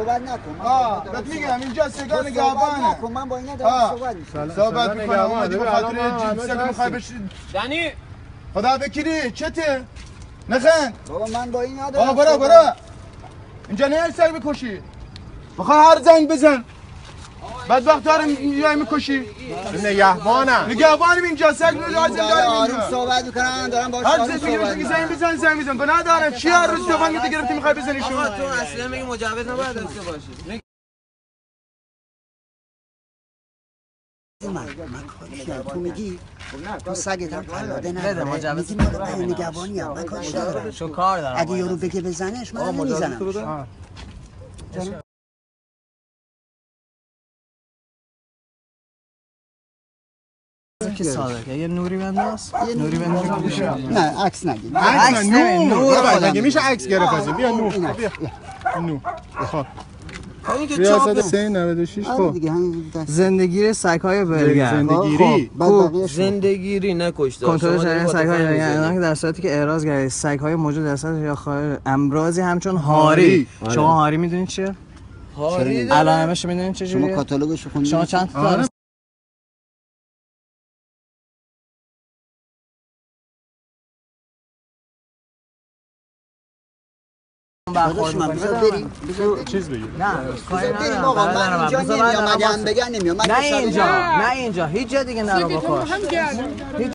صحبت نکن. بهت میگم اینجا سگان نگهبانه. من با اینا دارم صحبت می‌کنم. صحبت می‌کنم اومدی به خاطر جنسه که می‌خوای بشی. دنی خدا بکیری چته؟ نخند. بابا من با اینا دارم. برو. اینجا نه سر بکشی. می‌خوای هر زنگ بزن. بعد وقت دارم اینجا می‌کشی. نگهبانم اینجا سگ رو لازم دارم. آروم صحبت می‌کنم دارم باهاش هر زنگ بزن. گناه دارم. چی هر روز تفنگت گرفتی می‌خوای بزنی شو؟ آقا تو اصلا میگی مجوز نباید داشته باشی. من کارش تو میگی تو سگت هم قلاده نداره میگی من نگهبانی هم من کارش ندارم شو کار دارم اگه یارو بگه بزنش من نمیزنم که صادقه یه نوری بنداز نه عکس نگیر عکس نور اگه میشه عکس گرفت ازم بیا نور نور بخواد این که ریاست 396 خب زندگی سگ‌های بلگر زندگیری نکشته کنترل جریان سگ‌های بلگر در صورتی که اعراض کردید سگ‌های موجود در سطح یا خارج امراضی همچون هاری شما هاری میدونید چیه؟ هاری علائمش میدونید چه جوریه؟ شما کاتالوگش رو خوندید شما چند تا داداش من بذار بریم چیز بگیر نه کاری بریم ندارم آقا من اینجا نمیام اگه هم بگن نمیام نه اینجا هیچ جا دیگه نرو بکش